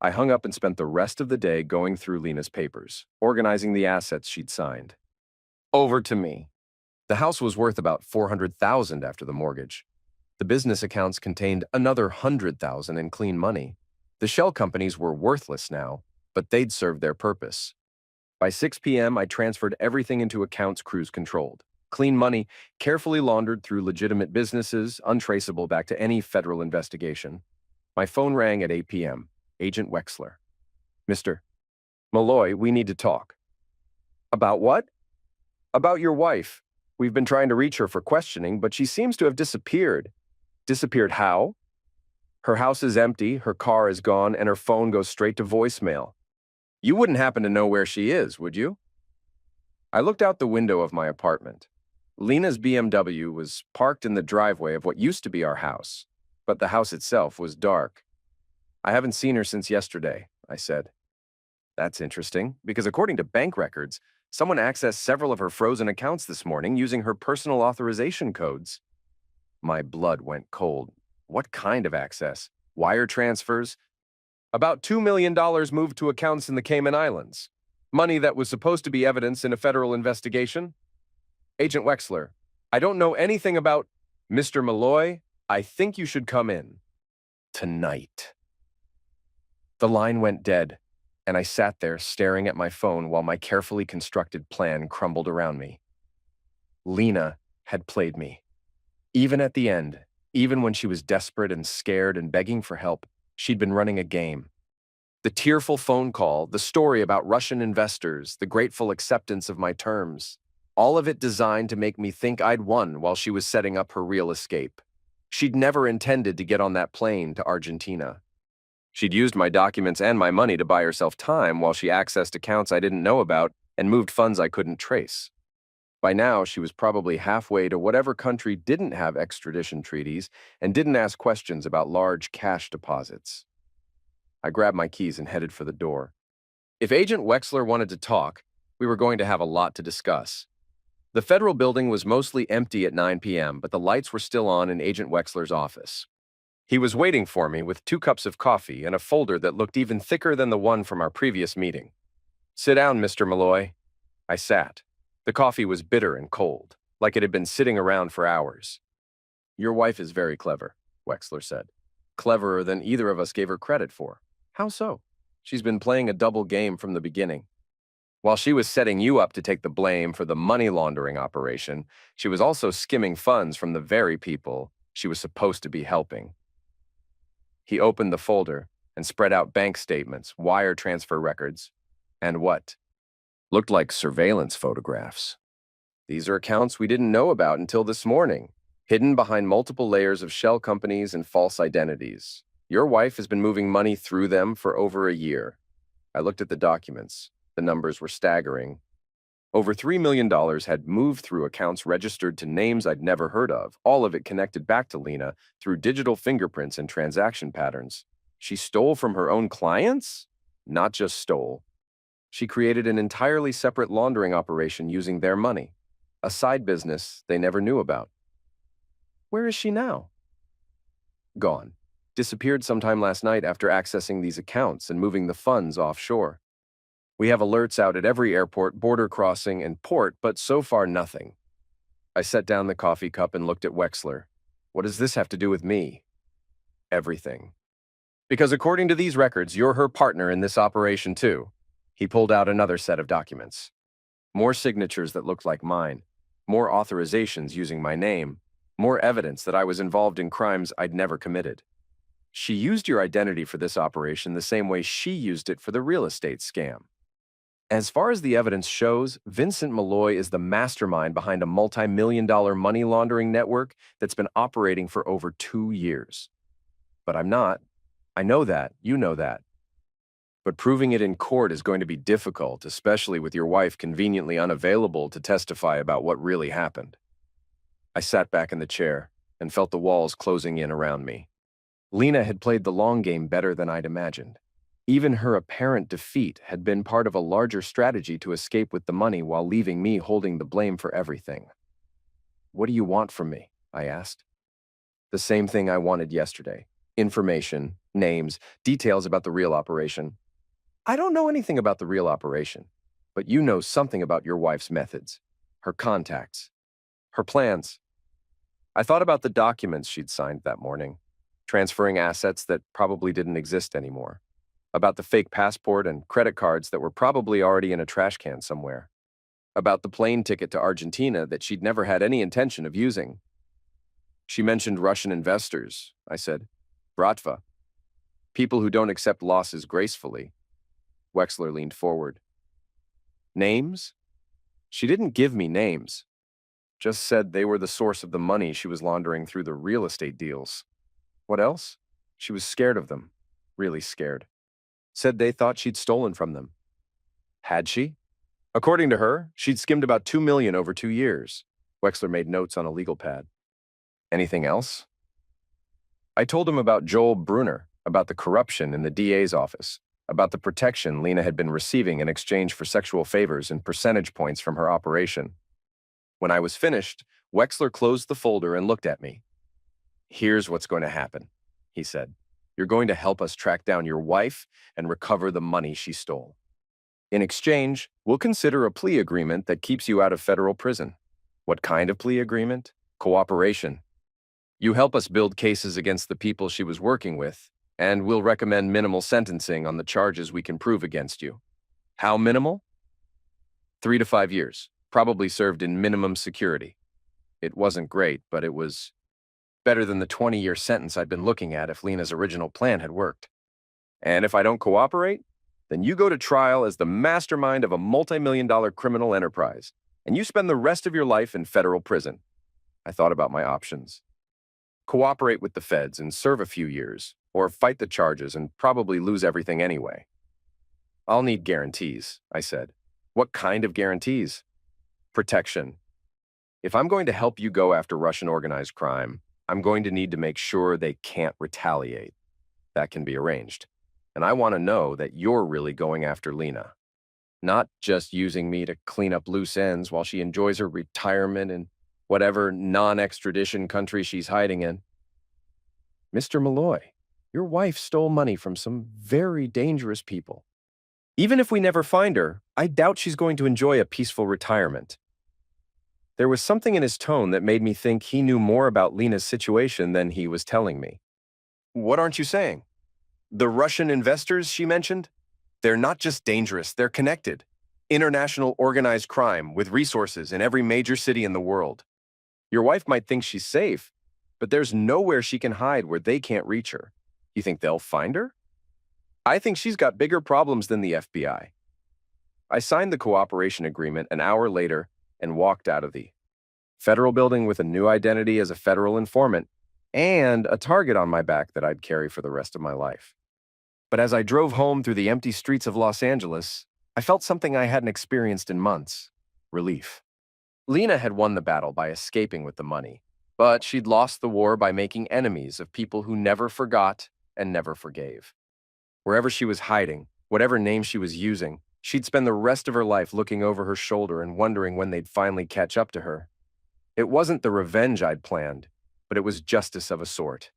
I hung up and spent the rest of the day going through Lena's papers, organizing the assets she'd signed. Over to me. The house was worth about $400,000 after the mortgage. The business accounts contained another $100,000 in clean money. The shell companies were worthless now, but they'd served their purpose. By 6 p.m., I transferred everything into accounts Cruz controlled. Clean money, carefully laundered through legitimate businesses, untraceable back to any federal investigation. My phone rang at 8 p.m. Agent Wexler. "Mr. Malloy, we need to talk." "About what?" "About your wife. We've been trying to reach her for questioning, but she seems to have disappeared." "Disappeared how?" "Her house is empty, her car is gone, and her phone goes straight to voicemail." "You wouldn't happen to know where she is, would you?" I looked out the window of my apartment. Lena's BMW was parked in the driveway of what used to be our house, but the house itself was dark. I haven't seen her since yesterday, I said. That's interesting, because according to bank records, someone accessed several of her frozen accounts this morning using her personal authorization codes. My blood went cold. What kind of access? Wire transfers? About $2 million moved to accounts in the Cayman Islands. Money that was supposed to be evidence in a federal investigation? Agent Wexler, I don't know anything about Mr. Malloy. I think you should come in. Tonight. The line went dead, and I sat there staring at my phone while my carefully constructed plan crumbled around me. Lena had played me. Even at the end, even when she was desperate and scared and begging for help, she'd been running a game. The tearful phone call, the story about Russian investors, the grateful acceptance of my terms, all of it designed to make me think I'd won while she was setting up her real escape. She'd never intended to get on that plane to Argentina. She'd used my documents and my money to buy herself time while she accessed accounts I didn't know about and moved funds I couldn't trace. By now, she was probably halfway to whatever country didn't have extradition treaties and didn't ask questions about large cash deposits. I grabbed my keys and headed for the door. If Agent Wexler wanted to talk, we were going to have a lot to discuss. The federal building was mostly empty at 9 p.m., but the lights were still on in Agent Wexler's office. He was waiting for me with 2 cups of coffee and a folder that looked even thicker than the one from our previous meeting. "Sit down, Mr. Malloy." I sat. The coffee was bitter and cold, like it had been sitting around for hours. "Your wife is very clever," Wexler said. "Cleverer than either of us gave her credit for." "How so?" "She's been playing a double game from the beginning. While she was setting you up to take the blame for the money laundering operation, she was also skimming funds from the very people she was supposed to be helping." He opened the folder and spread out bank statements, wire transfer records, and what looked like surveillance photographs. "These are accounts we didn't know about until this morning, hidden behind multiple layers of shell companies and false identities. Your wife has been moving money through them for over a year." I looked at the documents. The numbers were staggering. Over $3 million had moved through accounts registered to names I'd never heard of, all of it connected back to Lena through digital fingerprints and transaction patterns. She stole from her own clients? Not just stole. She created an entirely separate laundering operation using their money, a side business they never knew about. "Where is she now?" "Gone. Disappeared sometime last night after accessing these accounts and moving the funds offshore. We have alerts out at every airport, border crossing, and port, but so far nothing." I set down the coffee cup and looked at Wexler. "What does this have to do with me?" "Everything. Because according to these records, you're her partner in this operation too." He pulled out another set of documents. More signatures that looked like mine. More authorizations using my name. More evidence that I was involved in crimes I'd never committed. "She used your identity for this operation the same way she used it for the real estate scam. As far as the evidence shows, Vincent Malloy is the mastermind behind a multi-million-dollar money laundering network that's been operating for over 2 years. But I'm not. I know that. You know that. But proving it in court is going to be difficult, especially with your wife conveniently unavailable to testify about what really happened." I sat back in the chair and felt the walls closing in around me. Lena had played the long game better than I'd imagined. Even her apparent defeat had been part of a larger strategy to escape with the money while leaving me holding the blame for everything. "What do you want from me?" I asked. "The same thing I wanted yesterday. Information, names, details about the real operation." "I don't know anything about the real operation, but you know something about your wife's methods, her contacts, her plans." I thought about the documents she'd signed that morning, transferring assets that probably didn't exist anymore, about the fake passport and credit cards that were probably already in a trash can somewhere, about the plane ticket to Argentina that she'd never had any intention of using. "She mentioned Russian investors," I said. "Bratva. People who don't accept losses gracefully." Wexler leaned forward. "Names?" "She didn't give me names. Just said they were the source of the money she was laundering through the real estate deals." "What else?" "She was scared of them. Really scared. Said they thought she'd stolen from them." "Had she?" "According to her, she'd skimmed about $2 million over 2 years. Wexler made notes on a legal pad. Anything else? I told him about Joel Brunner, about the corruption in the DA's office, about the protection Lena had been receiving in exchange for sexual favors and percentage points from her operation. When I was finished, Wexler closed the folder and looked at me. "Here's what's going to happen," he said. "You're going to help us track down your wife and recover the money she stole. In exchange, we'll consider a plea agreement that keeps you out of federal prison." "What kind of plea agreement?" "Cooperation. You help us build cases against the people she was working with, and we'll recommend minimal sentencing on the charges we can prove against you." "How minimal?" 3 to 5 years, probably served in minimum security. It wasn't great, but it was better than the 20-year sentence I'd been looking at if Lena's original plan had worked. "And if I don't cooperate, then you go to trial as the mastermind of a multi-million-dollar criminal enterprise, and you spend the rest of your life in federal prison." I thought about my options. Cooperate with the feds and serve a few years, or fight the charges and probably lose everything anyway. "I'll need guarantees," I said. "What kind of guarantees?" "Protection. If I'm going to help you go after Russian organized crime, I'm going to need to make sure they can't retaliate. That can be arranged. And I want to know that you're really going after Lena, not just using me to clean up loose ends while she enjoys her retirement in whatever non-extradition country she's hiding in." "Mr. Malloy, your wife stole money from some very dangerous people. Even if we never find her, I doubt she's going to enjoy a peaceful retirement." There was something in his tone that made me think he knew more about Lena's situation than he was telling me. "What aren't you saying? The Russian investors she mentioned? They're not just dangerous, they're connected. International organized crime with resources in every major city in the world. Your wife might think she's safe, but there's nowhere she can hide where they can't reach her. You think they'll find her? I think she's got bigger problems than the FBI." I signed the cooperation agreement an hour later and walked out of the federal building with a new identity as a federal informant and a target on my back that I'd carry for the rest of my life. But as I drove home through the empty streets of Los Angeles, I felt something I hadn't experienced in months: relief. Lena had won the battle by escaping with the money, but she'd lost the war by making enemies of people who never forgot and never forgave. Wherever she was hiding, whatever name she was using, she'd spend the rest of her life looking over her shoulder and wondering when they'd finally catch up to her. It wasn't the revenge I'd planned, but it was justice of a sort.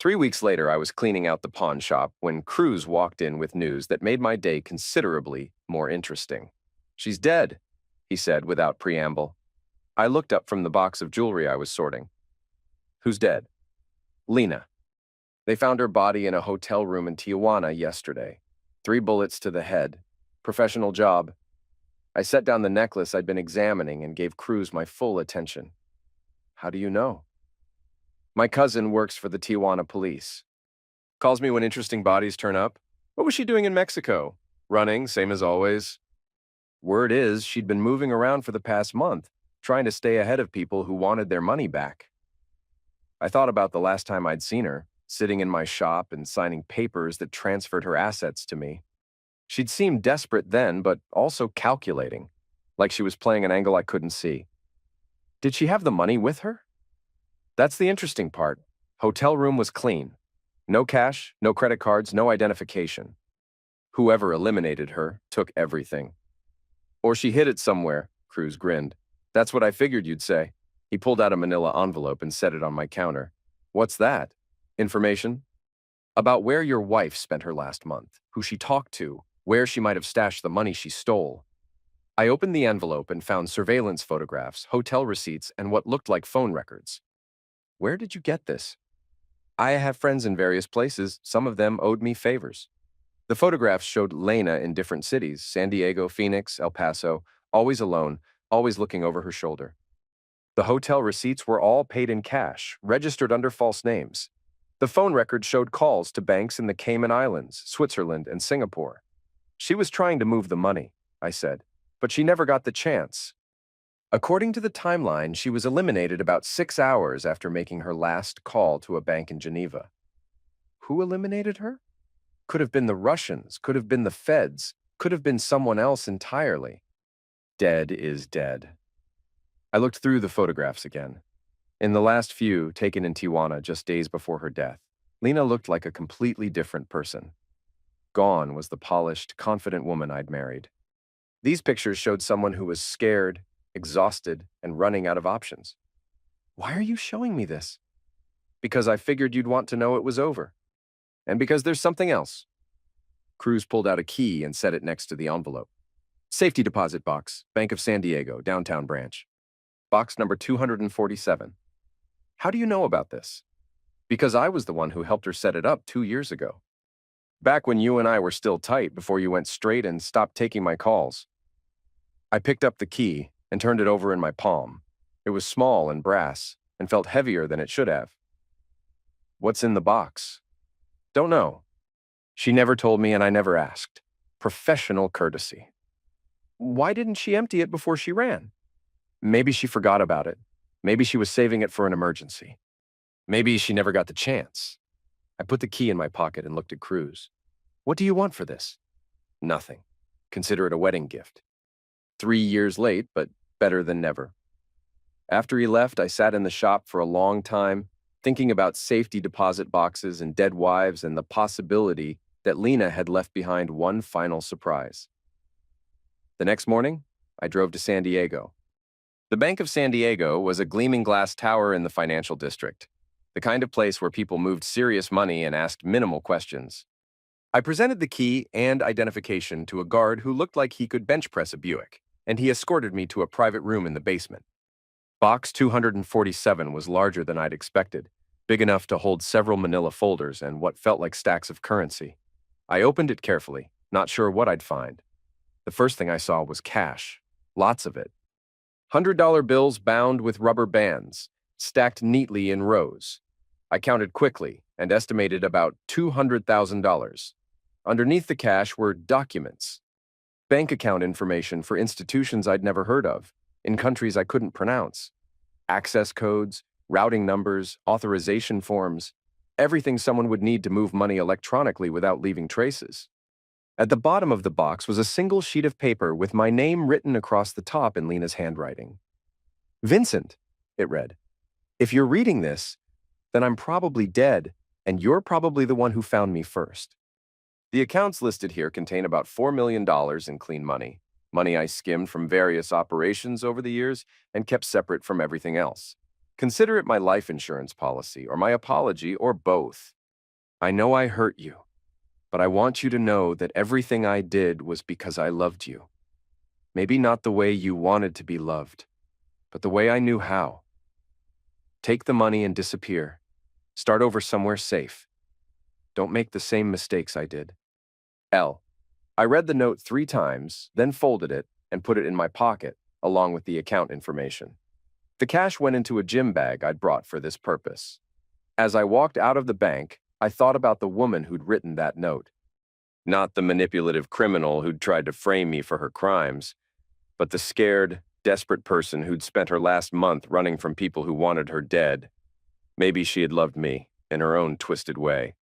3 weeks later, I was cleaning out the pawn shop when Cruz walked in with news that made my day considerably more interesting. "She's dead," he said without preamble. I looked up from the box of jewelry I was sorting. "Who's dead?" "Lena. They found her body in a hotel room in Tijuana yesterday. 3 bullets to the head. Professional job." I set down the necklace I'd been examining and gave Cruz my full attention. "How do you know?" "My cousin works for the Tijuana police. Calls me when interesting bodies turn up." "What was she doing in Mexico?" "Running, same as always." Word is she'd been moving around for the past month, trying to stay ahead of people who wanted their money back. I thought about the last time I'd seen her, sitting in my shop and signing papers that transferred her assets to me. She'd seemed desperate then, but also calculating, like she was playing an angle I couldn't see. Did she have the money with her? That's the interesting part. Hotel room was clean. No cash, no credit cards, no identification. Whoever eliminated her took everything. "Or she hid it somewhere," Cruz grinned. "That's what I figured you'd say." He pulled out a manila envelope and set it on my counter. "What's that?" "Information about where your wife spent her last month, who she talked to, where she might have stashed the money she stole." I opened the envelope and found surveillance photographs, hotel receipts, and what looked like phone records. "Where did you get this?" "I have friends in various places. Some of them owed me favors." The photographs showed Lena in different cities: San Diego, Phoenix, El Paso, always alone, always looking over her shoulder. The hotel receipts were all paid in cash, registered under false names. The phone records showed calls to banks in the Cayman Islands, Switzerland, and Singapore. "She was trying to move the money," I said, "but she never got the chance." According to the timeline, she was eliminated about 6 hours after making her last call to a bank in Geneva. Who eliminated her? Could have been the Russians, could have been the feds, could have been someone else entirely. Dead is dead. I looked through the photographs again. In the last few, taken in Tijuana just days before her death, Lena looked like a completely different person. Gone was the polished, confident woman I'd married. These pictures showed someone who was scared, exhausted, and running out of options. Why are you showing me this? Because I figured you'd want to know it was over. And because there's something else. Cruz pulled out a key and set it next to the envelope. Safety deposit box, Bank of San Diego, downtown branch. Box number 247. How do you know about this? Because I was the one who helped her set it up 2 years ago. Back when you and I were still tight before you went straight and stopped taking my calls. I picked up the key and turned it over in my palm. It was small and brass and felt heavier than it should have. What's in the box? Don't know. She never told me and I never asked. Professional courtesy. Why didn't she empty it before she ran? Maybe she forgot about it. Maybe she was saving it for an emergency. Maybe she never got the chance. I put the key in my pocket and looked at Cruz. What do you want for this? Nothing. Consider it a wedding gift. 3 years late, but better than never. After he left, I sat in the shop for a long time, thinking about safety deposit boxes and dead wives and the possibility that Lena had left behind one final surprise. The next morning, I drove to San Diego. The Bank of San Diego was a gleaming glass tower in the financial district, the kind of place where people moved serious money and asked minimal questions. I presented the key and identification to a guard who looked like he could bench press a Buick, and he escorted me to a private room in the basement. Box 247 was larger than I'd expected, big enough to hold several manila folders and what felt like stacks of currency. I opened it carefully, not sure what I'd find. The first thing I saw was cash, lots of it. $100 bills bound with rubber bands, stacked neatly in rows. I counted quickly and estimated about $200,000. Underneath the cash were documents, bank account information for institutions I'd never heard of, in countries I couldn't pronounce, access codes, routing numbers, authorization forms, everything someone would need to move money electronically without leaving traces. At the bottom of the box was a single sheet of paper with my name written across the top in Lena's handwriting. Vincent, it read. If you're reading this, then I'm probably dead, and you're probably the one who found me first. The accounts listed here contain about $4 million in clean money, money I skimmed from various operations over the years and kept separate from everything else. Consider it my life insurance policy, or my apology, or both. I know I hurt you, but I want you to know that everything I did was because I loved you. Maybe not the way you wanted to be loved, but the way I knew how. Take the money and disappear. Start over somewhere safe. Don't make the same mistakes I did. L. I read the note 3 times, then folded it and put it in my pocket, along with the account information. The cash went into a gym bag I'd brought for this purpose. As I walked out of the bank, I thought about the woman who'd written that note. Not the manipulative criminal who'd tried to frame me for her crimes, but the scared, desperate person who'd spent her last month running from people who wanted her dead. Maybe she had loved me in her own twisted way.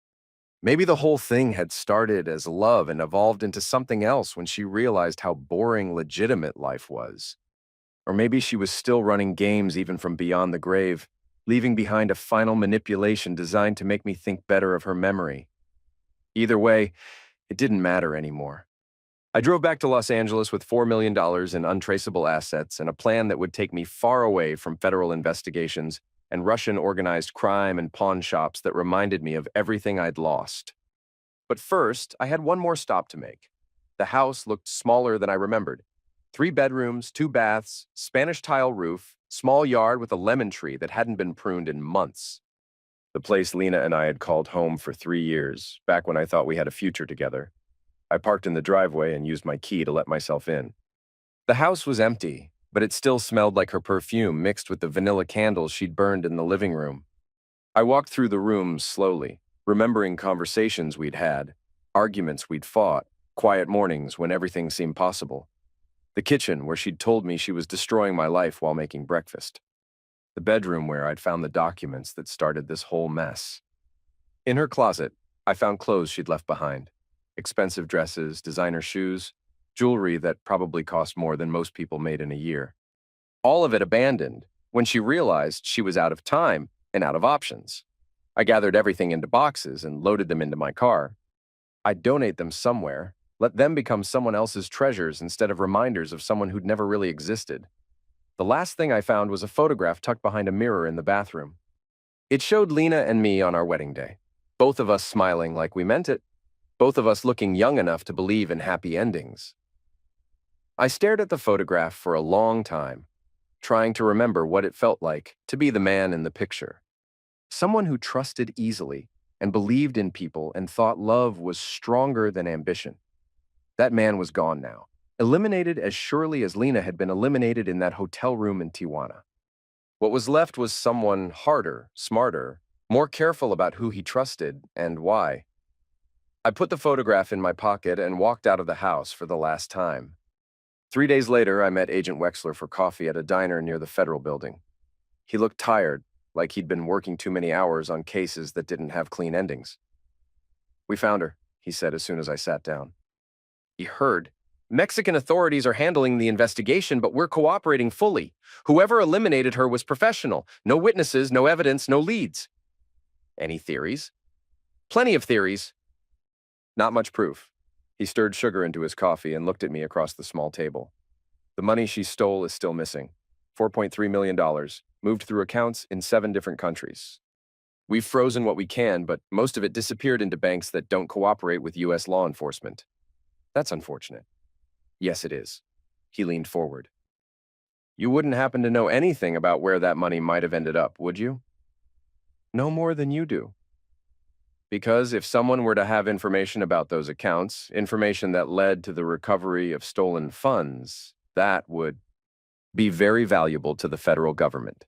Maybe the whole thing had started as love and evolved into something else when she realized how boring legitimate life was. Or maybe she was still running games even from beyond the grave, leaving behind a final manipulation designed to make me think better of her memory. Either way, it didn't matter anymore. I drove back to Los Angeles with $4 million in untraceable assets and a plan that would take me far away from federal investigations and Russian organized crime and pawn shops that reminded me of everything I'd lost. But first, I had one more stop to make. The house looked smaller than I remembered. 3 bedrooms, 2 baths, Spanish tile roof, small yard with a lemon tree that hadn't been pruned in months. The place Lena and I had called home for 3 years, back when I thought we had a future together. I parked in the driveway and used my key to let myself in. The house was empty, but it still smelled like her perfume mixed with the vanilla candles she'd burned in the living room. I walked through the rooms slowly, remembering conversations we'd had, arguments we'd fought, quiet mornings when everything seemed possible. The kitchen where she'd told me she was destroying my life while making breakfast. The bedroom where I'd found the documents that started this whole mess. In her closet, I found clothes she'd left behind. Expensive dresses, designer shoes, jewelry that probably cost more than most people made in a year. all of it abandoned when she realized she was out of time and out of options. I gathered everything into boxes and loaded them into my car. I'd donate them somewhere, let them become someone else's treasures instead of reminders of someone who'd never really existed. The last thing I found was a photograph tucked behind a mirror in the bathroom. It showed Lena and me on our wedding day, both of us smiling like we meant it, both of us looking young enough to believe in happy endings. I stared at the photograph for a long time, trying to remember what it felt like to be the man in the picture. Someone who trusted easily and believed in people and thought love was stronger than ambition. That man was gone now, eliminated as surely as Lena had been eliminated in that hotel room in Tijuana. What was left was someone harder, smarter, more careful about who he trusted and why. I put the photograph in my pocket and walked out of the house for the last time. 3 days later, I met Agent Wexler for coffee at a diner near the Federal Building. He looked tired, like he'd been working too many hours on cases that didn't have clean endings. "We found her," he said as soon as I sat down. He heard. "Mexican authorities are handling the investigation, but we're cooperating fully. Whoever eliminated her was professional. No witnesses, no evidence, no leads." "Any theories?" "Plenty of theories." "Not much proof." He stirred sugar into his coffee and looked at me across the small table. "The money she stole is still missing. $4.3 million, moved through accounts in 7 different countries. We've frozen what we can, but most of it disappeared into banks that don't cooperate with U.S. law enforcement. That's unfortunate." "Yes, it is." He leaned forward. "You wouldn't happen to know anything about where that money might have ended up, would you?" "No more than you do." "Because if someone were to have information about those accounts, information that led to the recovery of stolen funds, that would be very valuable to the federal government."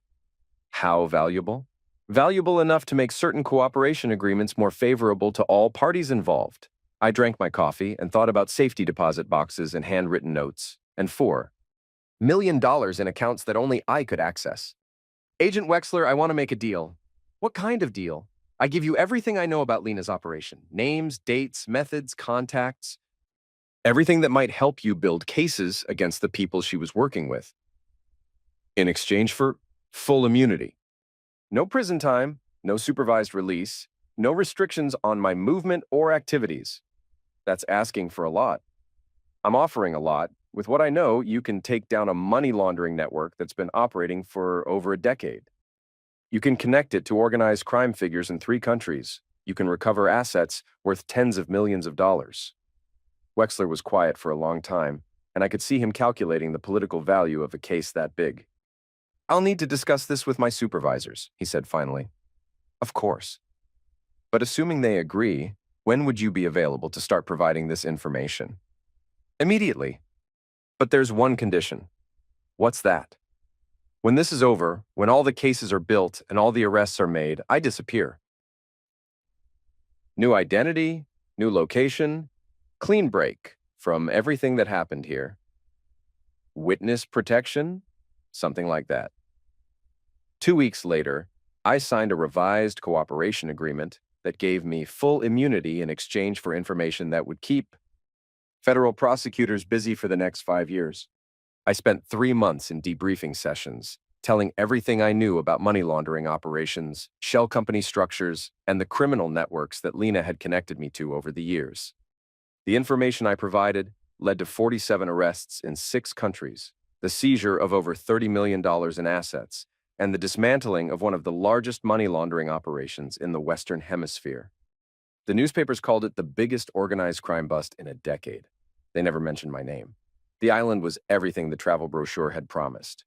"How valuable?" "Valuable enough to make certain cooperation agreements more favorable to all parties involved." I drank my coffee and thought about safety deposit boxes and handwritten notes, and $4 million in accounts that only I could access. "Agent Wexler, I want to make a deal." "What kind of deal?" "I give you everything I know about Lena's operation. Names, dates, methods, contacts. Everything that might help you build cases against the people she was working with. In exchange for full immunity. No prison time, no supervised release, no restrictions on my movement or activities." "That's asking for a lot." "I'm offering a lot. With what I know, you can take down a money laundering network that's been operating for over a decade. You can connect it to organized crime figures in 3 countries. You can recover assets worth tens of millions of dollars." Wexler was quiet for a long time, and I could see him calculating the political value of a case that big. "I'll need to discuss this with my supervisors," he said finally. "Of course. But assuming they agree, when would you be available to start providing this information?" "Immediately. But there's one condition." "What's that?" "When this is over, when all the cases are built and all the arrests are made, I disappear. New identity, new location, clean break from everything that happened here. Witness protection, something like that." 2 weeks later, I signed a revised cooperation agreement that gave me full immunity in exchange for information that would keep federal prosecutors busy for the next 5 years. I spent 3 months in debriefing sessions, telling everything I knew about money laundering operations, shell company structures, and the criminal networks that Lena had connected me to over the years. The information I provided led to 47 arrests in 6 countries, the seizure of over $30 million in assets, and the dismantling of one of the largest money laundering operations in the Western Hemisphere. The newspapers called it the biggest organized crime bust in a decade. They never mentioned my name. The island was everything the travel brochure had promised.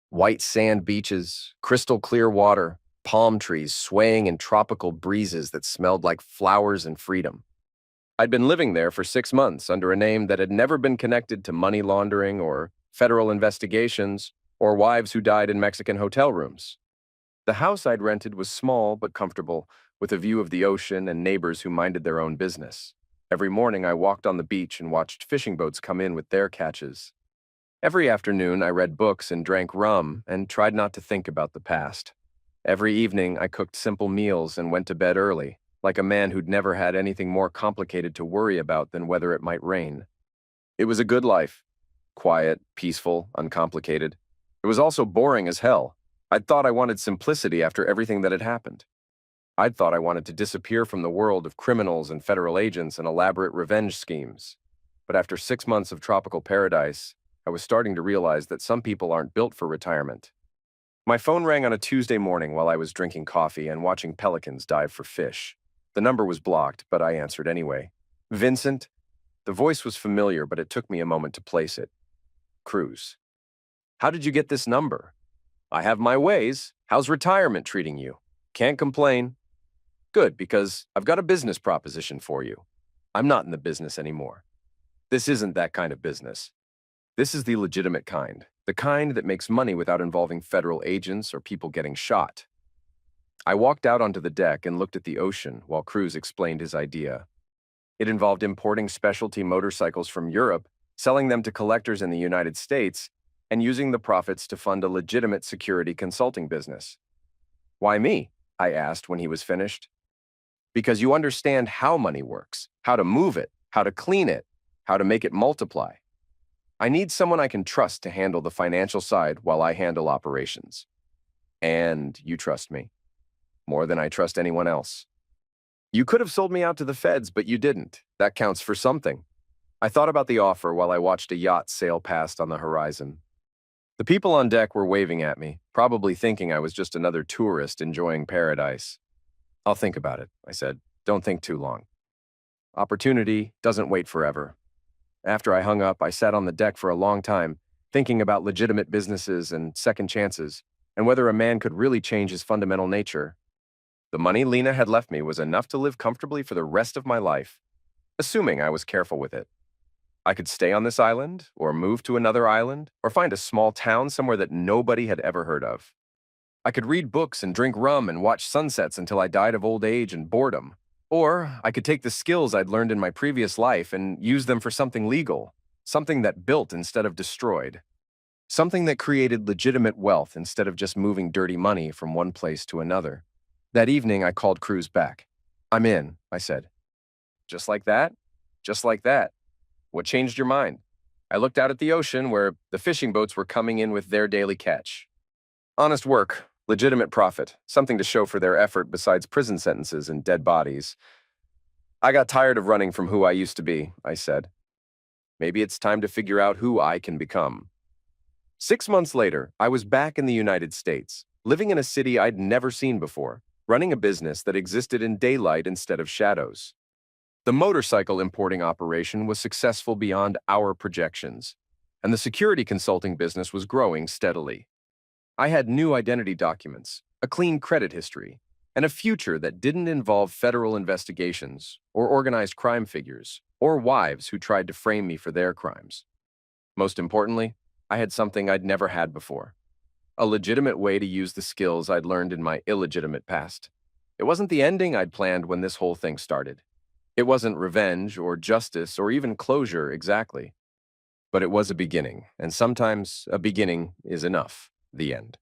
White sand beaches, crystal clear water, palm trees swaying in tropical breezes that smelled like flowers and freedom. I'd been living there for 6 months under a name that had never been connected to money laundering or federal investigations or wives who died in Mexican hotel rooms. The house I'd rented was small but comfortable, with a view of the ocean and neighbors who minded their own business. Every morning I walked on the beach and watched fishing boats come in with their catches. Every afternoon I read books and drank rum and tried not to think about the past. Every evening I cooked simple meals and went to bed early, like a man who'd never had anything more complicated to worry about than whether it might rain. It was a good life. Quiet, peaceful, uncomplicated. It was also boring as hell. I'd thought I wanted simplicity after everything that had happened. I'd thought I wanted to disappear from the world of criminals and federal agents and elaborate revenge schemes. But after 6 months of tropical paradise, I was starting to realize that some people aren't built for retirement. My phone rang on a Tuesday morning while I was drinking coffee and watching pelicans dive for fish. The number was blocked, but I answered anyway. Vincent? The voice was familiar, but it took me a moment to place it. Cruz. How did you get this number? I have my ways. How's retirement treating you? Can't complain. Good, because I've got a business proposition for you. I'm not in the business anymore. This isn't that kind of business. This is the legitimate kind, the kind that makes money without involving federal agents or people getting shot. I walked out onto the deck and looked at the ocean while Cruz explained his idea. It involved importing specialty motorcycles from Europe, selling them to collectors in the United States, and using the profits to fund a legitimate security consulting business. Why me? I asked when he was finished. Because you understand how money works, how to move it, how to clean it, how to make it multiply. I need someone I can trust to handle the financial side while I handle operations. And you trust me. More than I trust anyone else. You could have sold me out to the feds, but you didn't. That counts for something. I thought about the offer while I watched a yacht sail past on the horizon. The people on deck were waving at me, probably thinking I was just another tourist enjoying paradise. I'll think about it, I said. Don't think too long. Opportunity doesn't wait forever. After I hung up, I sat on the deck for a long time, thinking about legitimate businesses and second chances, and whether a man could really change his fundamental nature. The money Lena had left me was enough to live comfortably for the rest of my life, assuming I was careful with it. I could stay on this island, or move to another island, or find a small town somewhere that nobody had ever heard of. I could read books and drink rum and watch sunsets until I died of old age and boredom. Or I could take the skills I'd learned in my previous life and use them for something legal, something that built instead of destroyed, something that created legitimate wealth instead of just moving dirty money from one place to another. That evening, I called Cruz back. I'm in, I said. Just like that? Just like that. What changed your mind? I looked out at the ocean where the fishing boats were coming in with their daily catch. Honest work, legitimate profit, something to show for their effort besides prison sentences and dead bodies. I got tired of running from who I used to be, I said. Maybe it's time to figure out who I can become. 6 months later, I was back in the United States, living in a city I'd never seen before, running a business that existed in daylight instead of shadows. The motorcycle importing operation was successful beyond our projections, and the security consulting business was growing steadily. I had new identity documents, a clean credit history, and a future that didn't involve federal investigations or organized crime figures or wives who tried to frame me for their crimes. Most importantly, I had something I'd never had before. A legitimate way to use the skills I'd learned in my illegitimate past. It wasn't the ending I'd planned when this whole thing started. It wasn't revenge or justice or even closure exactly. But it was a beginning, and sometimes a beginning is enough. The end.